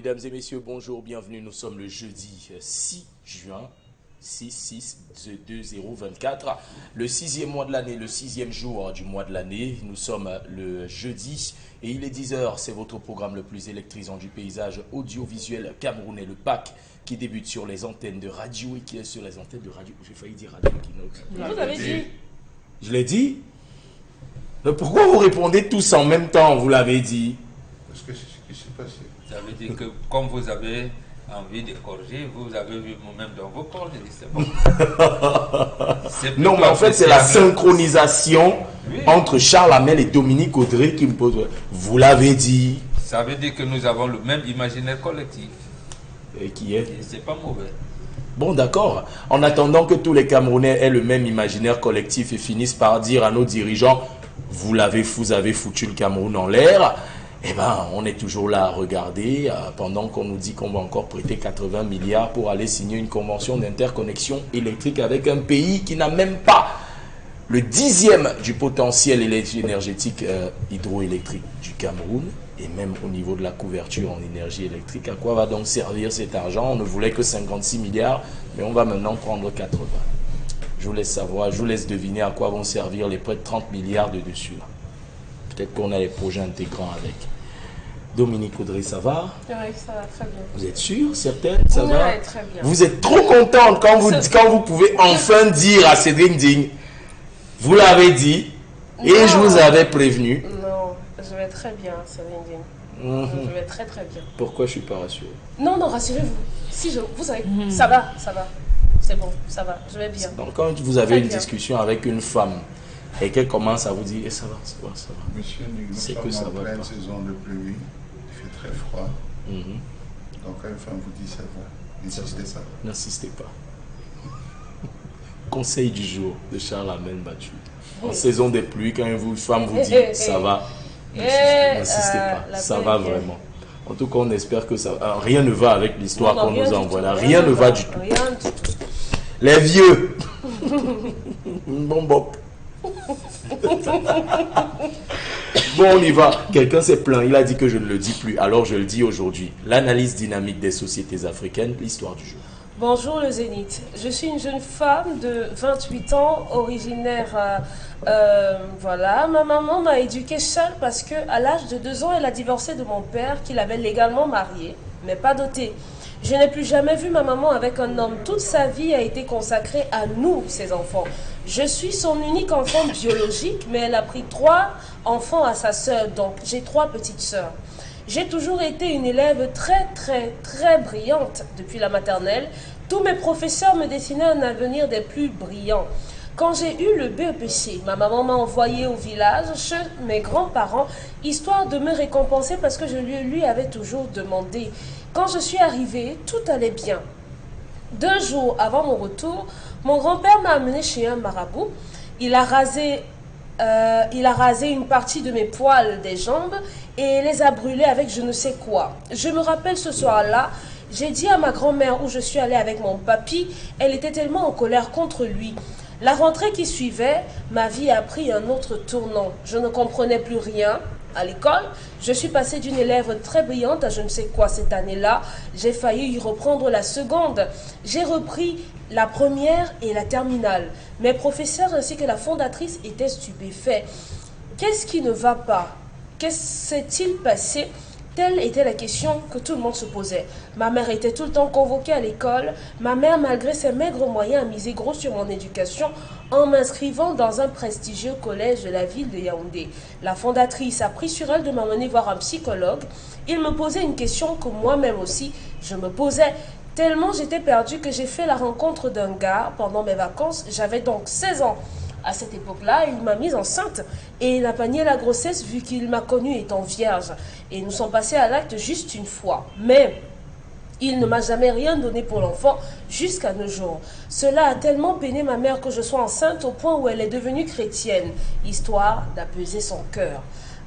Mesdames et messieurs, bonjour, bienvenue. Nous sommes le jeudi 6 juin 6-6-2024, le 6e mois de l'année, le 6e jour du mois de l'année. Nous sommes le jeudi et il est 10h. C'est votre programme le plus électrisant du paysage audiovisuel camerounais, le PAC, qui débute sur les antennes de radio et qui est sur les antennes de radio. J'ai failli dire radio Kinox. Vous avez dit. Je l'ai dit. Mais pourquoi vous répondez tous en même temps? Vous l'avez dit. Parce que c'est ce qui s'est passé. Ça veut dire que comme vous avez envie de corriger, vous avez vu vous-même dans vos cordes, c'est bon. Non, mais en fait, c'est la synchronisation entre Charles Hamel et Dominique Audrey qui me pose. Vous l'avez dit. Ça veut dire que nous avons le même imaginaire collectif. Et qui est? C'est pas mauvais. Bon, d'accord. En attendant que tous les Camerounais aient le même imaginaire collectif et finissent par dire à nos dirigeants, vous avez foutu le Cameroun en l'air. Eh bien, on est toujours là à regarder pendant qu'on nous dit qu'on va encore prêter 80 milliards pour aller signer une convention d'interconnexion électrique avec un pays qui n'a même pas le 10e du potentiel énergétique hydroélectrique du Cameroun et même au niveau de la couverture en énergie électrique. À quoi va donc servir cet argent? On ne voulait que 56 milliards, mais on va maintenant prendre 80. Je vous laisse savoir, je vous laisse deviner à quoi vont servir les près de 30 milliards de dessus. Peut-être qu'on a les projets intégrants avec. Dominique Audrey, ça va? Oui, ça va très bien. Vous êtes sûre, certaine? Ça va? Oui, très bien. Vous êtes trop contente quand vous pouvez enfin dire à Cédric Ding, vous l'avez dit, et Non. je vous avais prévenu. Non, je vais très bien, Céline Digne. Je vais très très bien. Pourquoi je ne suis pas rassuré? Non, non, rassurez-vous. Si vous savez, ça va, ça va. C'est bon, ça va, je vais bien. Donc quand vous avez Très une bien. discussion avec une femme et qu'elle commence à vous dire, ça va, ça va, ça va. Monsieur, C'est nous que ça sommes en va pleine pas. saison de pluie, il fait très froid. Mhm. Donc quand une femme vous dit ça va, n'insistez pas. N'insistez pas. Conseil du jour de Charles Hamel Battu. En saison des pluies, quand une femme vous dit ça va, n'insistez pas. la Ça pluie va vient. vraiment. En tout cas, on espère que ça. Rien ne va avec l'histoire Non, qu'on rien nous du envoie tout, là. Rien ne va du tout. Rien du tout. Les vieux. Bon, bop. Bon, on y va. Quelqu'un s'est plaint. Il a dit que je ne le dis plus. Alors, je le dis aujourd'hui. L'analyse dynamique des sociétés africaines, l'histoire du jour. Bonjour le Zénith. Je suis une jeune femme de 28 ans, originaire. Voilà, ma maman m'a éduquée seule parce que à l'âge de 2 ans, elle a divorcé de mon père qui l'avait légalement mariée, mais pas dotée. Je n'ai plus jamais vu ma maman avec un homme. Toute sa vie a été consacrée à nous, ses enfants. Je suis son unique enfant biologique, mais elle a pris 3 enfants à sa sœur, donc j'ai 3 petites sœurs. J'ai toujours été une élève très, très, très brillante depuis la maternelle. Tous mes professeurs me dessinaient un avenir des plus brillants. Quand j'ai eu le BEPC, ma maman m'a envoyé au village chez mes grands-parents, histoire de me récompenser parce que je lui avais toujours demandé. Quand je suis arrivée, tout allait bien. 2 jours avant mon retour, mon grand-père m'a amené chez un marabout. Il a rasé une partie de mes poils des jambes et les a brûlés avec je ne sais quoi. Je me rappelle ce soir-là, j'ai dit à ma grand-mère où je suis allée avec mon papy, elle était tellement en colère contre lui. La rentrée qui suivait, ma vie a pris un autre tournant. Je ne comprenais plus rien à l'école. Je suis passée d'une élève très brillante à je ne sais quoi cette année-là. J'ai failli y reprendre la seconde. J'ai repris la première et la terminale. Mes professeurs ainsi que la fondatrice étaient stupéfaits. Qu'est-ce qui ne va pas? Qu'est-ce s'est-il passé? Telle était la question que tout le monde se posait. Ma mère était tout le temps convoquée à l'école. Ma mère, malgré ses maigres moyens, a misé gros sur mon éducation en m'inscrivant dans un prestigieux collège de la ville de Yaoundé. La fondatrice a pris sur elle de m'emmener voir un psychologue. Il me posait une question que moi-même aussi, je me posais. Tellement j'étais perdue que j'ai fait la rencontre d'un gars pendant mes vacances. J'avais donc 16 ans. À cette époque-là, il m'a mise enceinte et il a pas nié la grossesse vu qu'il m'a connue étant vierge. Et nous sommes passés à l'acte juste une fois. Mais il ne m'a jamais rien donné pour l'enfant jusqu'à nos jours. Cela a tellement peiné ma mère que je sois enceinte au point où elle est devenue chrétienne, histoire d'apaiser son cœur.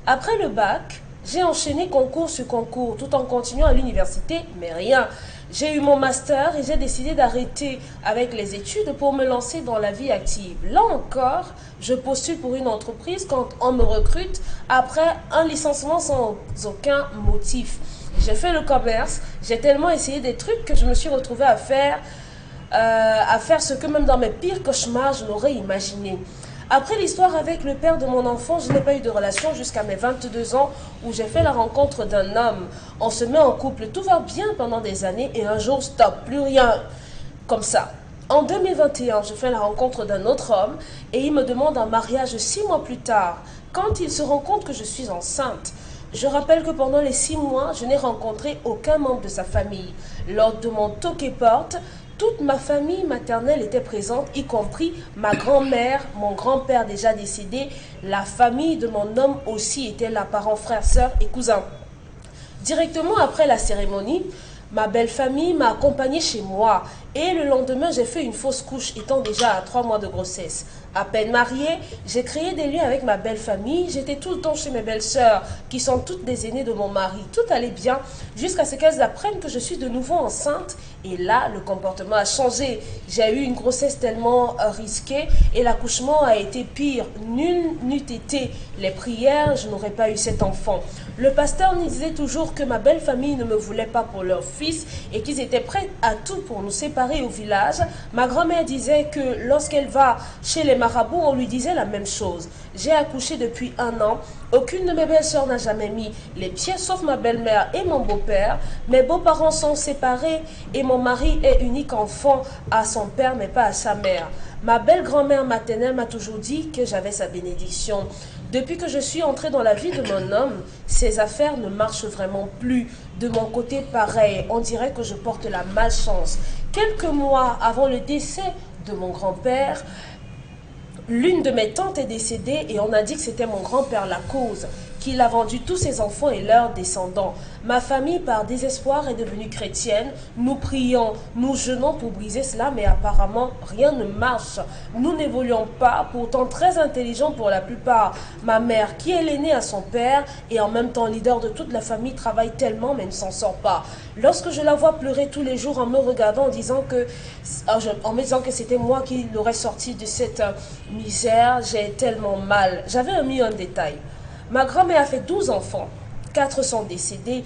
Après le bac, j'ai enchaîné concours sur concours tout en continuant à l'université, mais rien. J'ai eu mon master et j'ai décidé d'arrêter avec les études pour me lancer dans la vie active. Là encore, je postule pour une entreprise quand on me recrute après un licenciement sans aucun motif. J'ai fait le commerce, j'ai tellement essayé des trucs que je me suis retrouvée à faire ce que même dans mes pires cauchemars, je n'aurais imaginé. Après l'histoire avec le père de mon enfant, je n'ai pas eu de relation jusqu'à mes 22 ans où j'ai fait la rencontre d'un homme. On se met en couple, tout va bien pendant des années et un jour, stop, plus rien. Comme ça. En 2021, je fais la rencontre d'un autre homme et il me demande un mariage 6 mois plus tard, quand il se rend compte que je suis enceinte. Je rappelle que pendant les 6 mois, je n'ai rencontré aucun membre de sa famille. Lors de mon toquet-porte, toute ma famille maternelle était présente, y compris ma grand-mère, mon grand-père déjà décédé. La famille de mon homme aussi était là, parents, frères, sœurs et cousins. Directement après la cérémonie, ma belle famille m'a accompagnée chez moi et le lendemain, j'ai fait une fausse couche étant déjà à 3 mois de grossesse. À peine mariée, j'ai créé des liens avec ma belle famille. J'étais tout le temps chez mes belles sœurs, qui sont toutes des aînées de mon mari. Tout allait bien jusqu'à ce qu'elles apprennent que je suis de nouveau enceinte. Et là, le comportement a changé. J'ai eu une grossesse tellement risquée et l'accouchement a été pire. Nul n'eût été les prières, je n'aurais pas eu cet enfant. Le pasteur nous disait toujours que ma belle famille ne me voulait pas pour leur fils et qu'ils étaient prêts à tout pour nous séparer au village. Ma grand-mère disait que lorsqu'elle va chez les marabouts, on lui disait la même chose. J'ai accouché depuis 1 an. Aucune de mes belles-sœurs n'a jamais mis les pieds, sauf ma belle-mère et mon beau-père. Mes beaux-parents sont séparés et mon mari est unique enfant à son père, mais pas à sa mère. Ma belle-grand-mère maternelle m'a toujours dit que j'avais sa bénédiction. Depuis que je suis entrée dans la vie de mon homme, ses affaires ne marchent vraiment plus. De mon côté, pareil, on dirait que je porte la malchance. Quelques mois avant le décès de mon grand-père, l'une de mes tantes est décédée et on a dit que c'était mon grand-père la cause, qu'il a vendu tous ses enfants et leurs descendants. Ma famille, par désespoir, est devenue chrétienne. Nous prions, nous jeûnons pour briser cela, mais apparemment, rien ne marche. Nous n'évoluons pas, pourtant très intelligents pour la plupart. Ma mère, qui est l'aînée à son père et en même temps leader de toute la famille, travaille tellement mais ne s'en sort pas. Lorsque je la vois pleurer tous les jours en me regardant, en me disant que c'était moi qui l'aurais sortie de cette misère, j'ai tellement mal. J'avais omis un détail. Ma grand-mère a fait 12 enfants, 4 sont décédés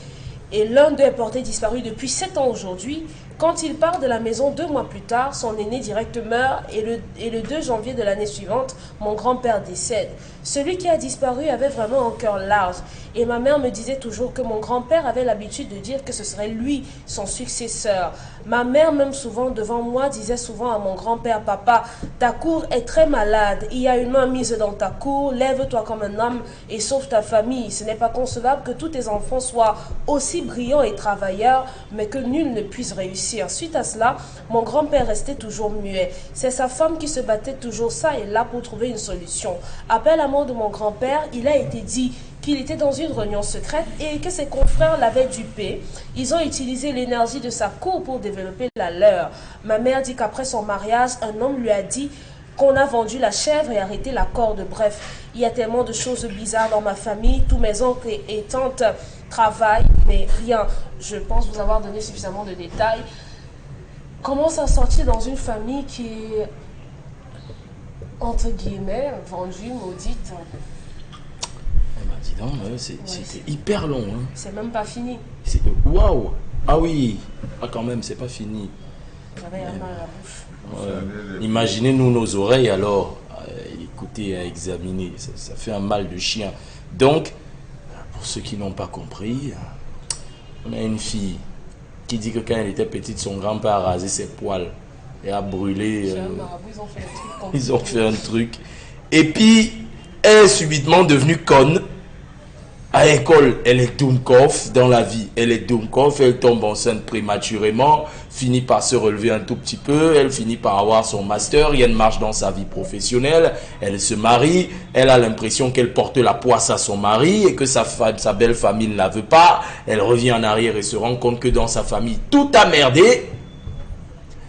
et l'un d'eux est porté disparu depuis 7 ans aujourd'hui. Quand il part de la maison 2 mois plus tard, son aîné direct meurt et le 2 janvier de l'année suivante, mon grand-père décède. Celui qui a disparu avait vraiment un cœur large et ma mère me disait toujours que mon grand-père avait l'habitude de dire que ce serait lui son successeur. Ma mère, même souvent devant moi, disait souvent à mon grand-père: papa, ta cour est très malade, il y a une main mise dans ta cour, lève-toi comme un homme et sauve ta famille. Ce n'est pas concevable que tous tes enfants soient aussi brillants et travailleurs, mais que nul ne puisse réussir. Suite à cela, mon grand-père restait toujours muet. C'est sa femme qui se battait toujours ça et là pour trouver une solution. Après la mort de mon grand-père, il a été dit qu'il était dans une réunion secrète et que ses confrères l'avaient dupé. Ils ont utilisé l'énergie de sa cour pour développer la leur. Ma mère dit qu'après son mariage, un homme lui a dit qu'on a vendu la chèvre et arrêté la corde. Bref, il y a tellement de choses bizarres dans ma famille. Tous mes oncles et tantes travaillent, mais rien. Je pense vous avoir donné suffisamment de détails. Comment ça sortir dans une famille qui est, entre guillemets, vendue, maudite? Dis donc, c'était hyper long. Hein. C'est même pas fini. Waouh! Ah oui, quand même, c'est pas fini. J'avais un mal à la bouche. Imaginez-nous nos oreilles alors. Écoutez, à examiner, ça fait un mal de chien. Donc, pour ceux qui n'ont pas compris, on a une fille qui dit que quand elle était petite, son grand-père a rasé ses poils et a brûlé. Ils ont fait un truc. Ils ont fait un truc. Et puis, elle est subitement devenue conne. À l'école, elle est Dummkopf. Dans la vie, elle est Dummkopf. Elle tombe enceinte prématurément, finit par se relever un tout petit peu. Elle finit par avoir son master. Il y a une marche dans sa vie professionnelle. Elle se marie. Elle a l'impression qu'elle porte la poisse à son mari et que sa belle famille ne la veut pas. Elle revient en arrière et se rend compte que dans sa famille, tout a merdé.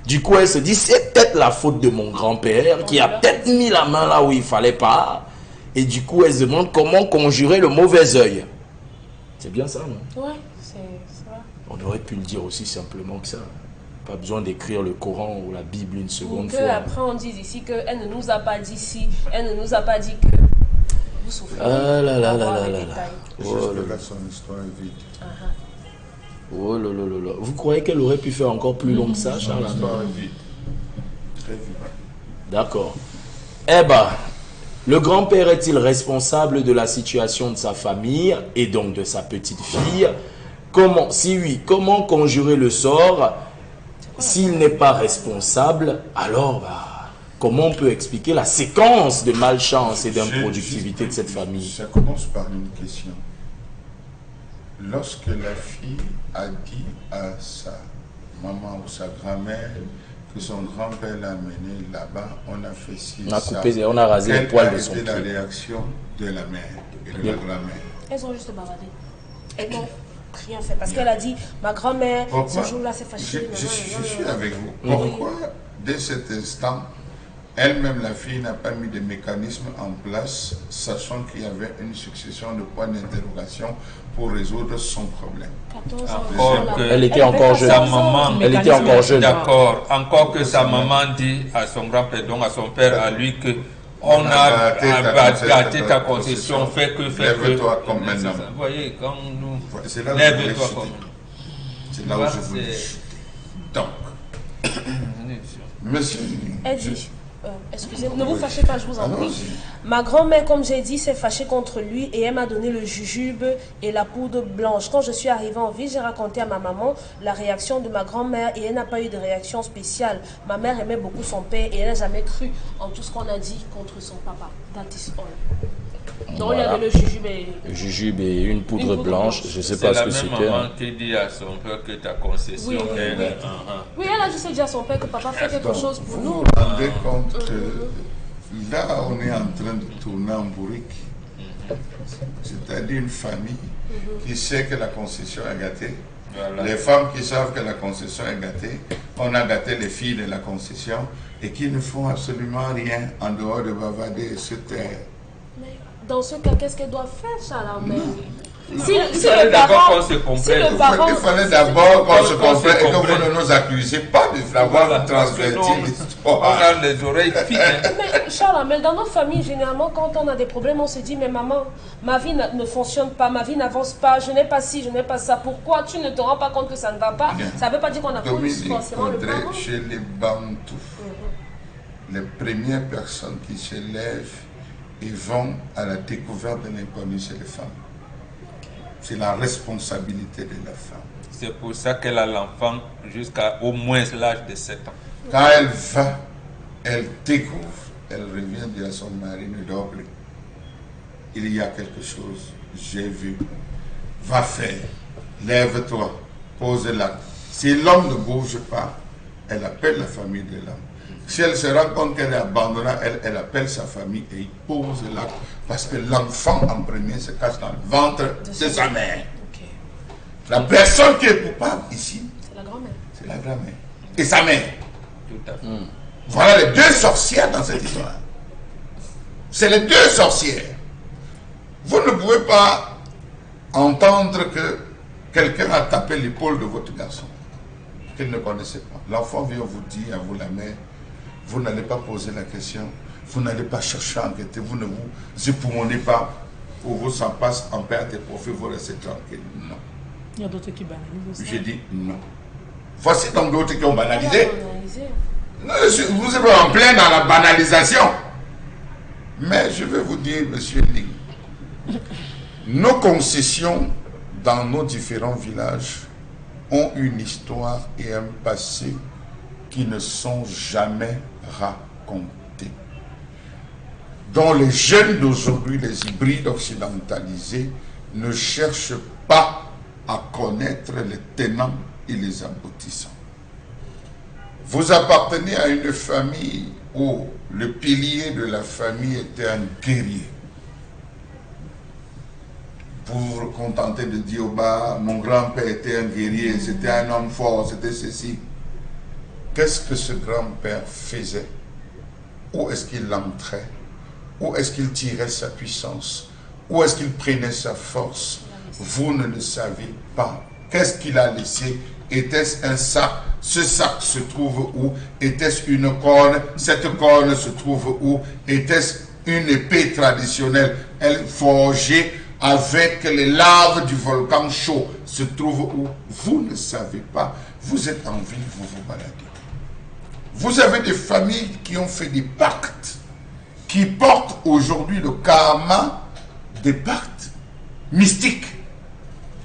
Du coup, elle se dit, c'est peut-être la faute de mon grand-père qui a peut-être mis la main là où il fallait pas. Et du coup, elle se demande comment conjurer le mauvais œil. C'est bien ça, non? Ouais, c'est ça. On aurait pu le dire aussi simplement que ça. Pas besoin d'écrire le Coran ou la Bible une seconde fois. Après, on dit ici qu'elle ne nous a pas dit si, elle ne nous a pas dit que vous souffrez. Ah là là là là là là. Juste que là, son histoire est vide. Oh là là là là. Vous croyez qu'elle aurait pu faire encore plus long que ça, Charles? L'histoire est vite. Très vite. D'accord. Eh ben, le grand-père est-il responsable de la situation de sa famille et donc de sa petite fille? Comment, si oui, comment conjurer le sort? S'il n'est pas responsable, alors comment on peut expliquer la séquence de malchance et d'improductivité de cette famille? Ça commence par une question. Lorsque la fille a dit à sa maman ou sa grand-mère que son grand-père l'a amené là-bas, on a fait ci, On a ça. coupé, on a rasé les poils de son Quelle a été pied. la réaction de la mère et de la grand-mère? Elles ont juste bavardé. Elles n'ont rien fait. Parce qu'elle a dit, ma grand-mère, ce Pourquoi? jour-là, c'est fâché. Je suis avec vous. Pourquoi, dès cet instant, elle-même, la fille, n'a pas mis de mécanisme en place, sachant qu'il y avait une succession de points d'interrogation pour résoudre son problème? 14 ans. Encore que Elle était encore jeune. sa maman, Elle était encore jeune. d'accord, encore que sa maman dit à son grand-père, donc à son père, à lui que on a gâté ta concession, fait que. Lève-toi comme maintenant. Vous voyez, quand nous. C'est là où je voulais Lève-toi chuter. comme. C'est là où je voulais chuter. Donc, monsieur, Elle dit, excusez-moi, ne vous fâchez pas, je vous en prie. allons-y. Ma grand-mère, comme j'ai dit, s'est fâchée contre lui et elle m'a donné le jujube et la poudre blanche. Quand je suis arrivée en ville, j'ai raconté à ma maman la réaction de ma grand-mère et elle n'a pas eu de réaction spéciale. Ma mère aimait beaucoup son père et elle n'a jamais cru en tout ce qu'on a dit contre son papa. That is all. Donc il y Voilà. avait le jujube et... Jujube et une poudre Une poudre blanche, blanche. je ne sais C'est pas ce la que même c'était. maman qui dit à son père que ta concession Oui, oui, est. oui. Oui, elle a juste dit à son père que papa fait quelque chose pour Vous nous. vous rendez compte que là, on est en train de tourner en bourrique. C'est-à-dire une famille qui sait que la concession est gâtée. Voilà. Les femmes qui savent que la concession est gâtée, on a gâté les filles de la concession et qui ne font absolument rien en dehors de bavarder et se taire. Mais dans ce cas, qu'est-ce qu'elle doit faire, Charles? Si Il fallait le d'abord parent... qu'on se comprenne. Si le parent... Il fallait d'abord qu'on se Qu'on se comprenne et que comprenne. vous ne nous accusez pas d'avoir Voilà, parce que transverti nous, on l'histoire. a les oreilles fines. hein. Mais Charles, mais dans nos familles, généralement, quand on a des problèmes, on se dit, mais maman, ma vie ne fonctionne pas, ma vie n'avance pas, je n'ai pas ci, je n'ai pas ça. Pourquoi tu ne te rends pas compte que ça ne va pas? Bien. Ça ne veut pas dire qu'on a Dominique forcément le Audrey, parent. chez les Bantous, les premières personnes qui se lèvent et vont à la découverte de l'inconnu, c'est les femmes. C'est la responsabilité de la femme. C'est pour ça qu'elle a l'enfant jusqu'à au moins l'âge de 7 ans. Quand elle va, elle découvre, elle revient dire à son mari, ne dors plus. Il y a quelque chose, j'ai vu. Va faire, lève-toi, pose l'acte. Si l'homme ne bouge pas, elle appelle la famille de l'homme. Si elle se rend compte qu'elle est abandonnée, elle appelle sa famille et il pose l'acte. Parce que l'enfant en premier se cache dans le ventre de sa mère. Ok. La personne qui est coupable ici, C'est la grand-mère. c'est la grand-mère. Et sa mère. Tout à fait. Voilà les deux sorcières dans cette histoire. C'est les deux sorcières. Vous ne pouvez pas entendre que quelqu'un a tapé l'épaule de votre garçon qu'il ne connaissait pas. L'enfant vient vous dire, à vous la mère, vous n'allez pas poser la question, vous n'allez pas chercher à enquêter, vous ne vous époumonnez pas, pour vous s'en passe en perte et profit, vous restez tranquille. Non. Il y a d'autres qui banalisent ça. J'ai dit non. Voici donc d'autres qui ont banalisé. Analysé. Non, vous êtes en plein dans la banalisation. Mais je vais vous dire, monsieur Ling, nos concessions dans nos différents villages ont une histoire et un passé qui ne sont jamais racontés. Dont les jeunes d'aujourd'hui, les hybrides occidentalisés, ne cherchent pas à connaître les tenants et les aboutissants. Vous appartenez à une famille où le pilier de la famille était un guerrier. Vous vous contentez de dire, oh bah, mon grand-père était un guerrier, c'était un homme fort, c'était ceci. Qu'est-ce que ce grand-père faisait? Où est-ce qu'il entrait? Où est-ce qu'il tirait sa puissance? Où est-ce qu'il prenait sa force? Vous ne le savez pas. Qu'est-ce qu'il a laissé? Était-ce un sac? Ce sac se trouve où? Était-ce une corne? Cette corne se trouve où? Était-ce une épée traditionnelle? Elle forgée avec les laves du volcan chaud se trouve où? Vous ne savez pas. Vous êtes en ville, vous vous baladez. Vous avez des familles qui ont fait des pactes, qui portent aujourd'hui le karma des pactes mystiques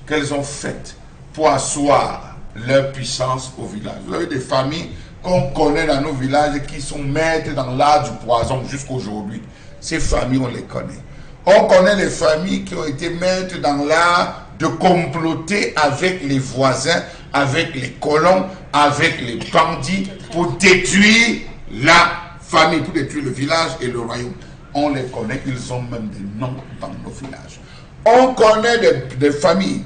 qu'elles ont faits pour asseoir leur puissance au village. Vous avez des familles qu'on connaît dans nos villages qui sont maîtres dans l'art du poison jusqu'aujourd'hui. Ces familles, on les connaît. On connaît les familles qui ont été maîtres dans l'art de comploter avec les voisins, avec les colons, avec les bandits pour détruire la famille, pour détruire le village et le royaume. On les connaît, ils ont même des noms dans nos villages. On connaît des familles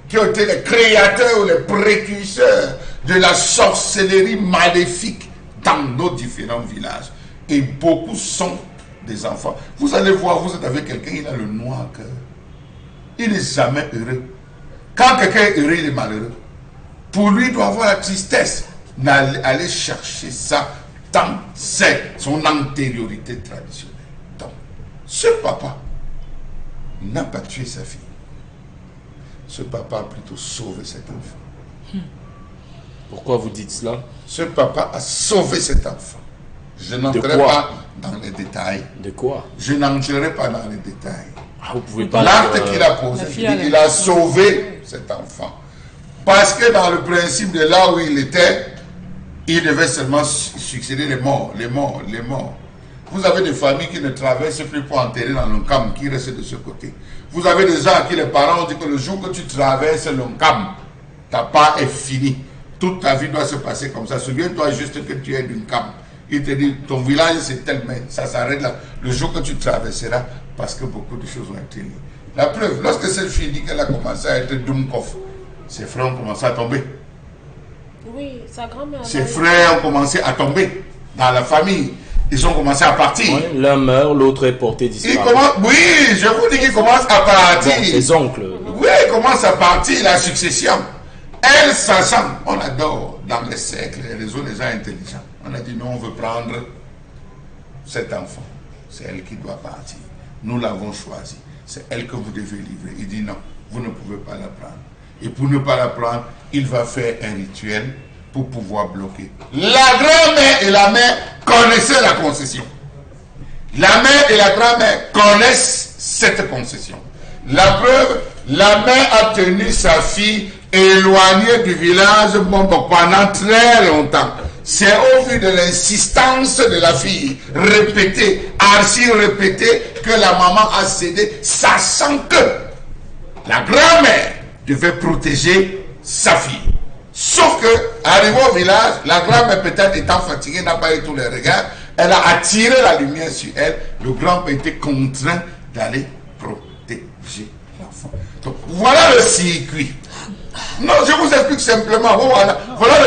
qui ont été les créateurs ou les précurseurs de la sorcellerie maléfique dans nos différents villages. Et beaucoup sont des enfants. Vous allez voir, vous êtes avec quelqu'un, il a le noir cœur. Il n'est jamais heureux. Quand quelqu'un est heureux, il est malheureux. Pour lui, il doit avoir la tristesse d'aller chercher ça dans son antériorité traditionnelle. Donc, ce papa n'a pas tué sa fille. Ce papa a plutôt sauvé cet enfant. Pourquoi vous dites cela? Ce papa a sauvé cet enfant. Je n'entrerai pas dans les détails. De quoi? Je n'entrerai pas dans les détails. Ah, vous pouvez pas. L'acte qu'il a posé, il a sauvé cet enfant. Parce que dans le principe de là où il était, il devait seulement succéder les morts. Vous avez des familles qui ne traversent plus pour enterrer dans l'Onkam, qui restent de ce côté. Vous avez des gens à qui les parents ont dit que le jour que tu traverses l'Onkam, ta part est finie. Toute ta vie doit se passer comme ça. Souviens-toi juste que tu es d'une Kam. Il te dit, ton village c'est tel, mais ça s'arrête là. Le jour que tu traverseras, parce que beaucoup de choses ont été liées. La preuve, lorsque cette fille dit qu'elle a commencé à être Dumkov, ses frères ont commencé à tomber. Oui, sa grand-mère. Ses frères ont commencé à tomber dans la famille. Ils ont commencé à partir. Ouais, l'un meurt, l'autre est porté disparu. Oui, je vous dis qu'il commence à partir. Bon, ses oncles. Oui, il commence à partir, la succession. Elle, ça sent. On adore dans les siècles, les réseaux des gens intelligents. On a dit, non, on veut prendre cet enfant. C'est elle qui doit partir. Nous l'avons choisi. C'est elle que vous devez livrer. Il dit, non, vous ne pouvez pas la prendre. Et pour ne pas la prendre, il va faire un rituel pour pouvoir bloquer. La grand-mère et la mère connaissaient la concession. La mère et la grand-mère connaissent cette concession. La preuve, la mère a tenu sa fille éloignée du village pendant très longtemps. C'est au vu de l'insistance de la fille, répétée, archi répétée, que la maman a cédé, sachant que la grand-mère devait protéger sa fille. Sauf que, arrivé au village, la grand-mère peut-être étant fatiguée, n'a pas eu tous les regards, elle a attiré la lumière sur elle, le grand-père était contraint d'aller protéger l'enfant. Donc, voilà le circuit. Non, je vous explique simplement, voilà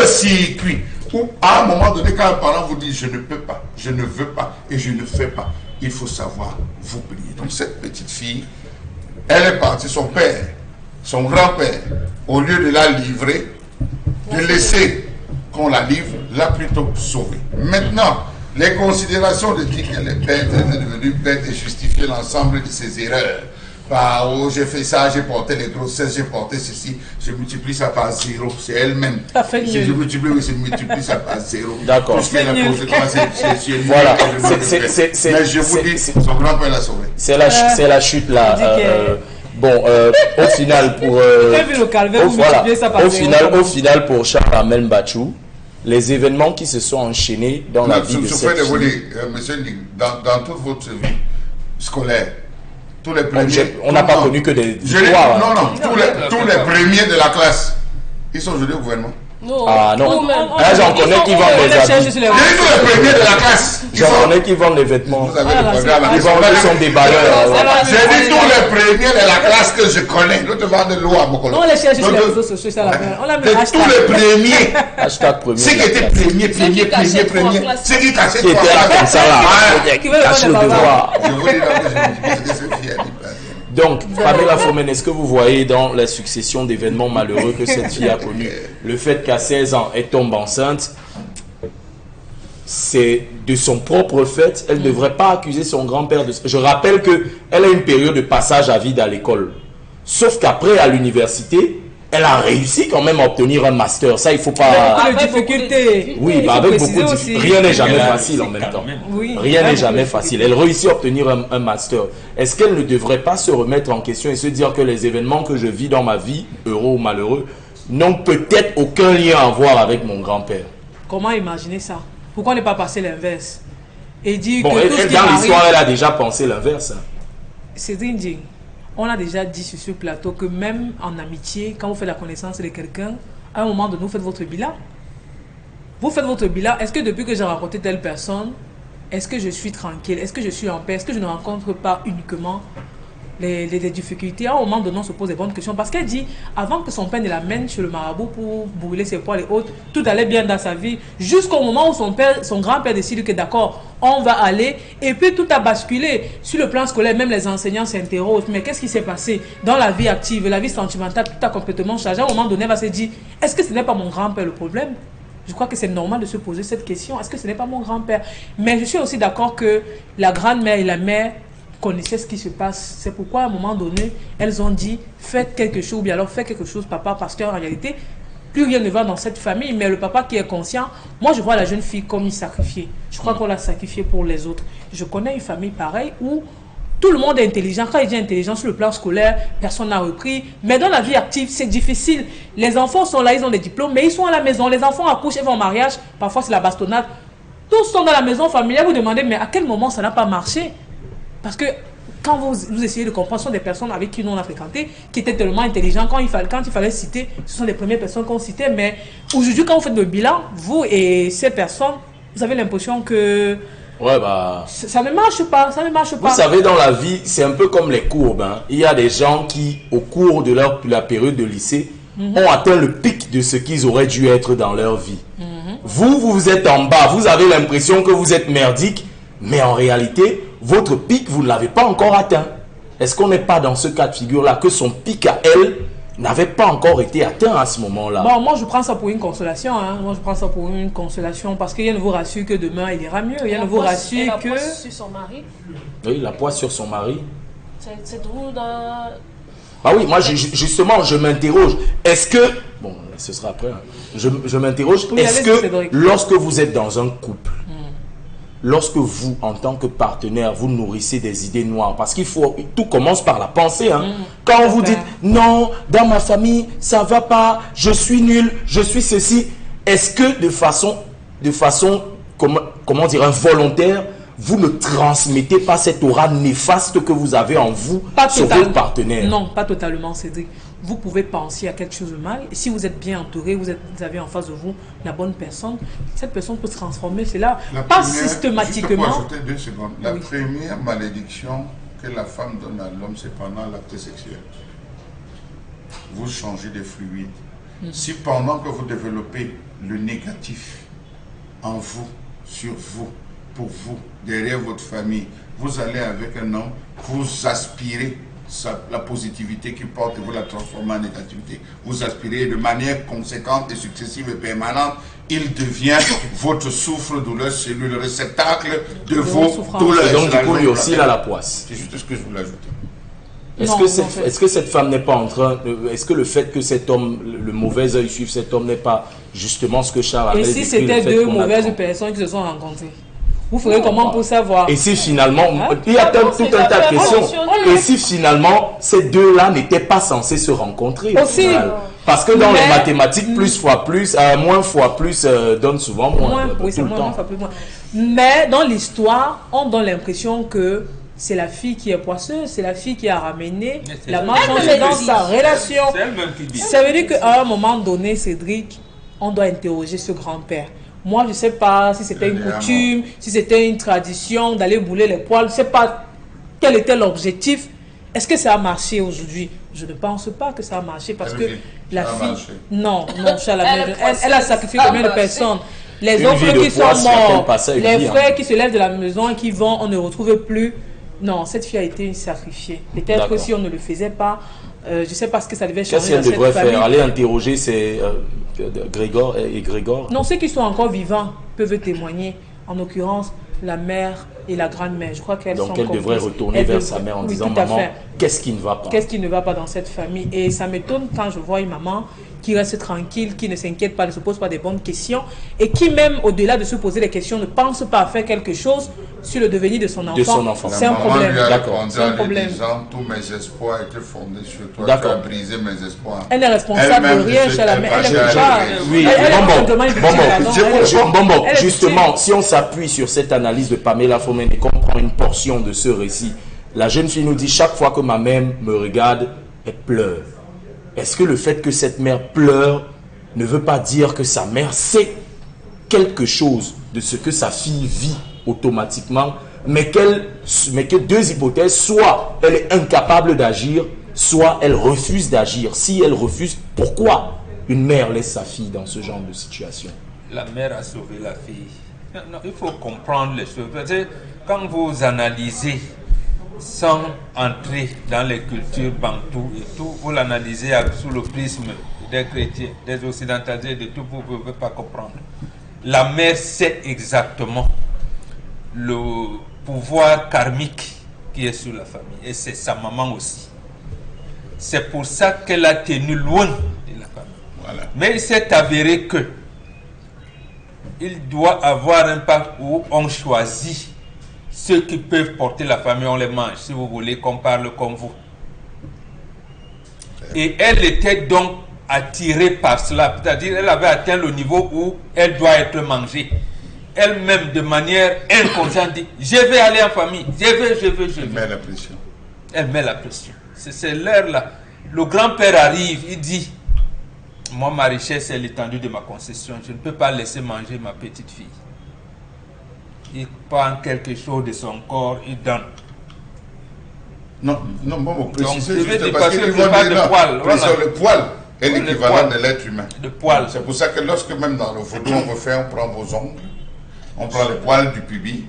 le circuit. Où, à un moment donné, quand un parent vous dit, je ne peux pas, je ne veux pas, et je ne fais pas, il faut savoir vous plier. Donc, cette petite fille, elle est partie, son père, son grand-père, au lieu de la livrer, de laisser qu'on la livre, l'a plutôt sauvée. Maintenant, les considérations de dire qu'elle est bête, elle est devenue bête et justifier l'ensemble de ses erreurs. Par oh, j'ai fait ça, j'ai porté les grossesses, j'ai porté ceci, je multiplie ça par 0. C'est elle-même. Si je multiplie, oui, je multiplie ça par 0. D'accord. Puisque la conséquence, c'est voilà. Mais je vous dis, son grand-père l'a sauvé. C'est la chute là. Bon, au final, au final, pour Charles Amel Bachou, les événements qui se sont enchaînés dans la vie de cette fille. Monsieur Ling, dans toute votre vie scolaire, tous les premiers... On n'a pas connu que des histoires. Non, tous les premiers de la classe, ils sont aujourd'hui au gouvernement. Non. Ah non. Là, j'en connais qui vendent les habits. Tous les premiers de la classe. J'en connais qui vendent les vêtements. Vous avez le programme. Ils sont des balleurs. J'ai dit tous les premiers de la classe que je connais. L'autre vend de l'eau à Bokolo. On les cherche sur les réseaux sociaux, ça la peine. On la met tous les premiers. Hashtag premier. Ceux qui étaient premiers. Ceux qui cachaient Qui étaient là comme ça là. Qui veulent Cache le devoir. Je vous dis que c'est fier. Donc, Pamela Fomen, est-ce que vous voyez dans la succession d'événements malheureux que cette fille a connus, le fait qu'à 16 ans, elle tombe enceinte, c'est de son propre fait. Elle ne devrait pas accuser son grand-père. Je rappelle qu'elle a une période de passage à vide à l'école. Sauf qu'après, à l'université, elle a réussi quand même à obtenir un master. Ça, il ne faut pas... Avec beaucoup de difficultés. Oui, bah avec beaucoup de difficultés. Rien n'est jamais facile en même temps. Oui. Rien n'est jamais facile. Elle réussit à obtenir un master. Est-ce qu'elle ne devrait pas se remettre en question et se dire que les événements que je vis dans ma vie, heureux ou malheureux, n'ont peut-être aucun lien à voir avec mon grand-père? Comment imaginer ça? Pourquoi ne pas passer l'inverse? Et dire bon, que tout ce qui dans l'histoire, arrive... elle a déjà pensé l'inverse. C'est indigne. On a déjà dit sur ce plateau que même en amitié, quand vous faites la connaissance de quelqu'un, à un moment donné, vous faites votre bilan. Vous faites votre bilan. Est-ce que depuis que j'ai rencontré telle personne, est-ce que je suis tranquille? Est-ce que je suis en paix? Est-ce que je ne rencontre pas uniquement les difficultés? À un moment donné, on se pose des bonnes questions. Parce qu'elle dit, avant que son père ne l'amène chez le marabout pour brûler ses poils et autres, tout allait bien dans sa vie. Jusqu'au moment où son grand-père décide que d'accord, on va aller. Et puis tout a basculé. Sur le plan scolaire, même les enseignants s'interrogent. Mais qu'est-ce qui s'est passé dans la vie active, la vie sentimentale? Tout a complètement changé. À un moment donné, elle va se dire, est-ce que ce n'est pas mon grand-père le problème? Je crois que c'est normal de se poser cette question. Est-ce que ce n'est pas mon grand-père? Mais je suis aussi d'accord que la grand-mère et la mère connaissaient ce qui se passe. C'est pourquoi à un moment donné, elles ont dit faites quelque chose, ou bien alors faites quelque chose papa, parce qu'en réalité, plus rien ne va dans cette famille. Mais le papa qui est conscient, moi je vois la jeune fille comme une sacrifiée. Je crois qu'on l'a sacrifiée pour les autres. Je connais une famille pareille où tout le monde est intelligent. Quand il dit intelligent sur le plan scolaire, personne n'a repris. Mais dans la vie active, c'est difficile. Les enfants sont là, ils ont des diplômes, mais ils sont à la maison. Les enfants accouchent, ils vont au mariage. Parfois, c'est la bastonnade. Tous sont dans la maison familiale. Vous demandez, mais à quel moment ça n'a pas marché? Parce que quand vous essayez de comprendre, ce sont des personnes avec qui nous on a fréquenté, qui étaient tellement intelligents. Quand il fallait citer, ce sont les premières personnes qu'on citait. Mais aujourd'hui, quand vous faites le bilan, vous et ces personnes, vous avez l'impression que ouais, bah, ça ne marche pas. Ça ne marche pas. Vous savez, dans la vie, c'est un peu comme les courbes. Hein. Il y a des gens qui, au cours de la période de lycée, ont atteint le pic de ce qu'ils auraient dû être dans leur vie. Vous êtes en bas. Vous avez l'impression que vous êtes merdique, mais en réalité, votre pic, vous ne l'avez pas encore atteint. Est-ce qu'on n'est pas dans ce cas de figure-là, que son pic à elle n'avait pas encore été atteint à ce moment-là? Bon, moi, je prends ça pour une consolation. Hein. Moi, je prends ça pour une consolation parce qu'il y a ne vous rassure que demain, il ira mieux. Il y a ne vous rassure que... La poisse sur son mari. Oui, la poisse sur son mari. C'est drôle dans... Ah oui, moi, justement, je m'interroge. Est-ce que... Bon, ce sera après. Hein. Je m'interroge. Oui, est-ce que lorsque vous êtes dans un couple, lorsque vous, en tant que partenaire, vous nourrissez des idées noires, parce qu'il faut, tout commence par la pensée. Hein. Quand vous dites, non, dans ma famille, ça va pas, je suis nul, je suis ceci, est-ce que de façon comment dire, involontaire, vous ne transmettez pas cette aura néfaste que vous avez en vous sur votre partenaire? Non, pas totalement, Cédric. Vous pouvez penser à quelque chose de mal. Et si vous êtes bien entouré, vous avez en face de vous la bonne personne, cette personne peut se transformer. C'est là, pas systématiquement. Juste pour ajouter 2 secondes. La première malédiction que la femme donne à l'homme, c'est pendant l'acte sexuel. Vous changez de fluide. Si pendant que vous développez le négatif en vous, sur vous, pour vous, derrière votre famille, vous allez avec un homme, vous aspirez la positivité qui porte et vous la transformez en négativité. Vous aspirez de manière conséquente et successive et permanente. Il devient votre souffre-douleur, c'est le réceptacle de vos douleurs. Et donc du coup, lui aussi, il a la poisse. C'est juste ce que je voulais ajouter. Est-ce que cette femme n'est pas en train... Est-ce que le fait que cet homme, le mauvais œil suive cet homme n'est pas justement ce que Charles avait décrit? Et si c'était 2 mauvaises personnes qui se sont rencontrées? Vous ferez comment pour savoir? Et si finalement, il y a tout un tas de questions. Et si finalement, ces deux-là n'étaient pas censés se rencontrer aussi? Parce que dans les mathématiques, plus fois plus, moins fois plus donne souvent moins. Oui, c'est moins fois plus moins. Mais dans l'histoire, on donne l'impression que c'est la fille qui est poisseuse, c'est la fille qui a ramené la malchance dans sa relation. Ça veut dire qu'à un moment donné, Cédric, on doit interroger ce grand-père. Moi, je ne sais pas si c'était une coutume, si c'était une tradition d'aller bouler les poils. Je ne sais pas quel était l'objectif. Est-ce que ça a marché aujourd'hui? Je ne pense pas que ça a marché parce que la fille... Non, Charles, elle a sacrifié combien de personnes? Les autres qui sont morts, les frères qui se lèvent de la maison et qui vont, on ne retrouve plus. Non, cette fille a été sacrifiée. Peut-être que si on ne le faisait pas, je ne sais pas ce que ça devait changer. Qu'est-ce qu'elle devrait faire? Aller interroger Grégor et Grégor? Non, ceux qui sont encore vivants peuvent témoigner. en l'occurrence la mère et la grand-mère. Je crois qu'elles sont Donc elle devrait retourner vers sa mère en disant, maman, qu'est-ce qui ne va pas? Qu'est-ce qui ne va pas dans cette famille? Et ça m'étonne quand je vois une maman qui reste tranquille, qui ne s'inquiète pas, ne se pose pas des bonnes questions et qui même au-delà de se poser des questions ne pense pas à faire quelque chose sur le devenir de son enfant. C'est un problème. C'est un problème. Tous mes espoirs étaient fondés sur toi. Tu as brisé mes espoirs. Elle est responsable de rien chez la mère. Elle est Bon, justement, si on s'appuie sur cette analyse de Pamela Fomen et qu'on prend une portion de ce récit, la jeune fille nous dit, chaque fois que ma mère me regarde, elle pleure. Est-ce que le fait que cette mère pleure ne veut pas dire que sa mère sait quelque chose de ce que sa fille vit automatiquement, mais que deux hypothèses, soit elle est incapable d'agir, soit elle refuse d'agir. Si elle refuse, pourquoi une mère laisse sa fille dans ce genre de situation? La mère a sauvé la fille. Non, il faut comprendre les choses. Quand vous analysez sans entrer dans les cultures bantoues et tout, vous l'analysez sous le prisme des chrétiens, des occidentalisés, de tout, vous ne pouvez pas comprendre. La mère sait exactement le pouvoir karmique qui est sur la famille, et c'est sa maman aussi. C'est pour ça qu'elle a tenu loin de la famille. Voilà. Mais il s'est avéré que il doit avoir un pacte où on choisit ceux qui peuvent porter la famille, on les mange, si vous voulez qu'on parle comme vous. Et elle était donc attirée par cela, c'est-à-dire elle avait atteint le niveau où elle doit être mangée. Elle-même, de manière inconsciente, dit, je vais aller en famille, je vais. Elle met la pression. Elle met la pression. C'est l'heure là. Le grand-père arrive, il dit, moi ma richesse c'est l'étendue de ma concession, je ne peux pas laisser manger ma petite fille. Il prend quelque chose de son corps, il donne. Non, bon, préciser donc, juste parce qu'il vont dire le poil est l'équivalent de l'être humain. Le poil. C'est pour ça que lorsque même dans le photo on veut faire, on prend vos ongles, on prend le poil du pubis,